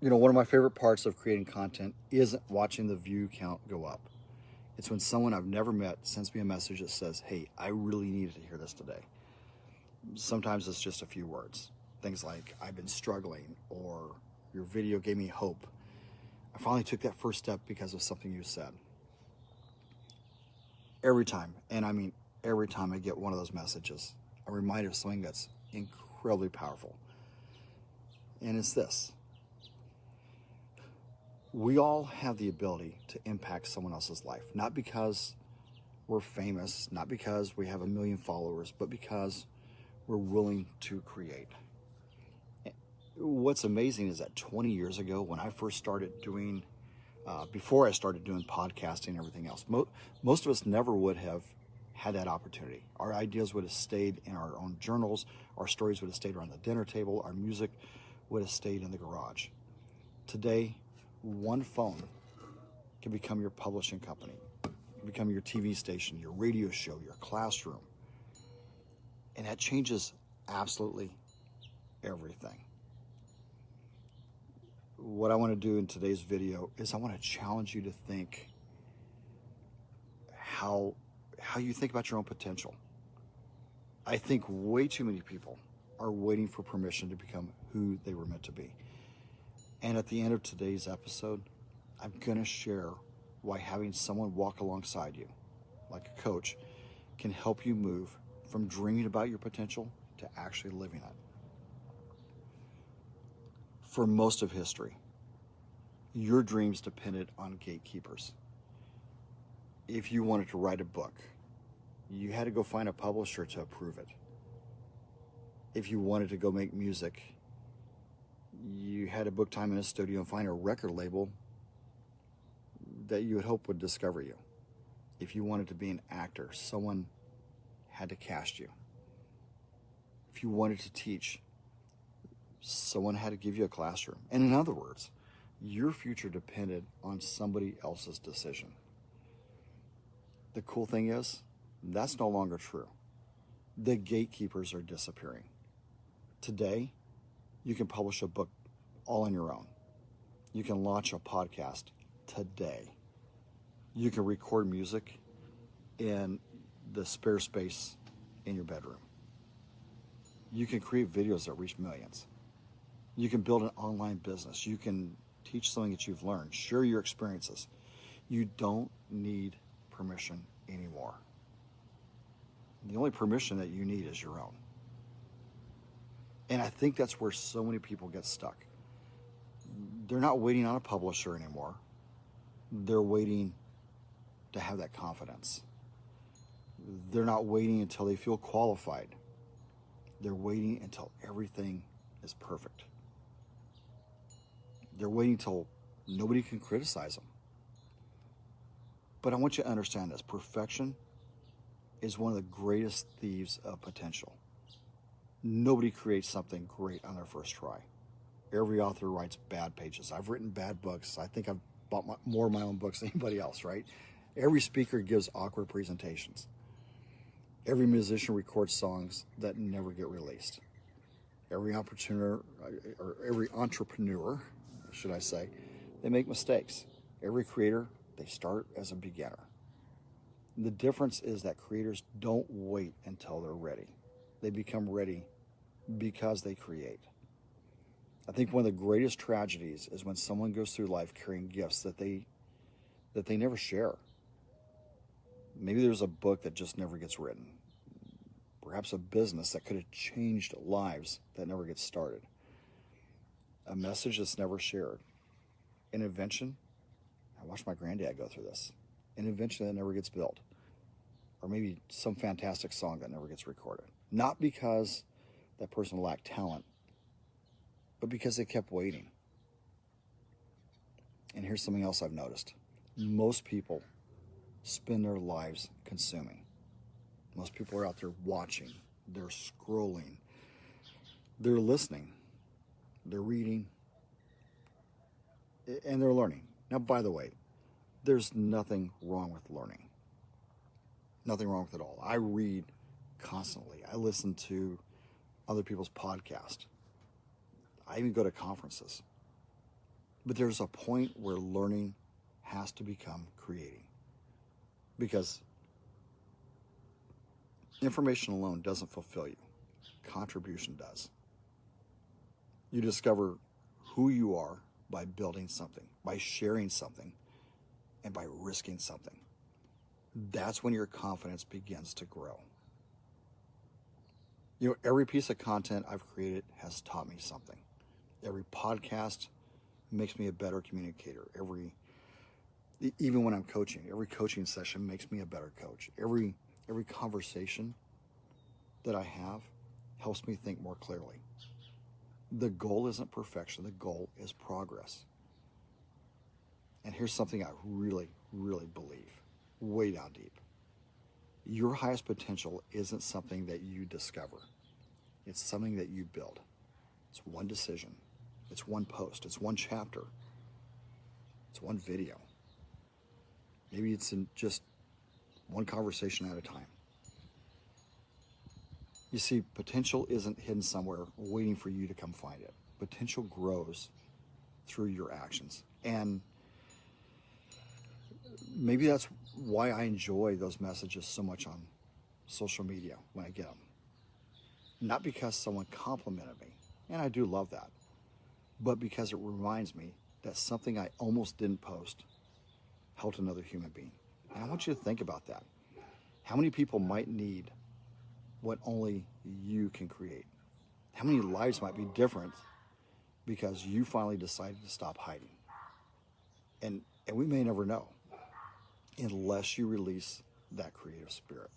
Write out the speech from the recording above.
One of my favorite parts of creating content isn't watching the view count go up. It's when someone I've never met sends me a message that says, hey, I really needed to hear this today. Sometimes it's just a few words. Things like, I've been struggling, or your video gave me hope. I finally took that first step because of something you said. Every time, and I mean every time I get one of those messages, I'm reminded of something that's incredibly powerful. And it's this. We all have the ability to impact someone else's life, not because we're famous, not because we have 1 million followers, but because we're willing to create. What's amazing is that 20 years ago, when I first started doing, before I started doing podcasting and everything else, most of us never would have had that opportunity. Our ideas would have stayed in our own journals, our stories would have stayed around the dinner table, our music would have stayed in the garage. Today, one phone can become your publishing company, become your TV station, your radio show, your classroom. And that changes absolutely everything. What I want to do in today's video is I want to challenge you to think how you think about your own potential. I think way too many people are waiting for permission to become who they were meant to be. And at the end of today's episode, I'm going to share why having someone walk alongside you, like a coach, can help you move from dreaming about your potential to actually living it. For most of history, your dreams depended on gatekeepers. If you wanted to write a book, you had to go find a publisher to approve it. If you wanted to go make music, you had to book time in a studio and find a record label that you would hope would discover you. If you wanted to be an actor, someone had to cast you. If you wanted to teach, someone had to give you a classroom. And in other words, your future depended on somebody else's decision. The cool thing is, that's no longer true. The gatekeepers are disappearing. Today, you can publish a book all on your own. You can launch a podcast today. You can record music in the spare space in your bedroom. You can create videos that reach millions. You can build an online business. You can teach something that you've learned. Share your experiences. You don't need permission anymore. The only permission that you need is your own. And I think that's where so many people get stuck. They're not waiting on a publisher anymore. They're waiting to have that confidence. They're not waiting until they feel qualified. They're waiting until everything is perfect. They're waiting until nobody can criticize them. But I want you to understand this. Perfection is one of the greatest thieves of potential. Nobody creates something great on their first try. Every author writes bad pages. I've written bad books. I think I've bought more of my own books than anybody else, right? Every speaker gives awkward presentations. Every musician records songs that never get released. Every entrepreneur, should I say, they make mistakes. Every creator, they start as a beginner. The difference is that creators don't wait until they're ready. They become ready because they create. I think one of the greatest tragedies is when someone goes through life carrying gifts that they never share. Maybe there's a book that just never gets written. Perhaps a business that could have changed lives that never gets started. A message that's never shared. An invention. I watched my granddad go through this. An invention that never gets built. Or maybe some fantastic song that never gets recorded. Not because that person lacked talent, but because they kept waiting. And here's something else I've noticed. Most people spend their lives consuming. Most people are out there watching, they're scrolling, they're listening, they're reading, and they're learning. Now, by the way, there's nothing wrong with learning. Nothing wrong with it all. I read constantly. I listen to other people's podcasts. I even go to conferences. But there's a point where learning has to become creating, because information alone doesn't fulfill you. Contribution does. You discover who you are by building something, by sharing something, and by risking something. That's when your confidence begins to grow. You know, every piece of content I've created has taught me something. Every podcast makes me a better communicator. Even when I'm coaching, every coaching session makes me a better coach. Every conversation that I have helps me think more clearly. The goal isn't perfection. The goal is progress. And here's something I really, really believe, way down deep. Your highest potential isn't something that you discover. It's something that you build. It's one decision. It's one post. It's one chapter. It's one video. Maybe it's in just one conversation at a time. You see, potential isn't hidden somewhere waiting for you to come find it. Potential grows through your actions. And maybe that's why I enjoy those messages so much on social media when I get them. Not because someone complimented me, and I do love that, but because it reminds me that something I almost didn't post helped another human being. And I want you to think about that. How many people might need what only you can create? How many lives might be different because you finally decided to stop hiding? And we may never know unless you release that creative spirit.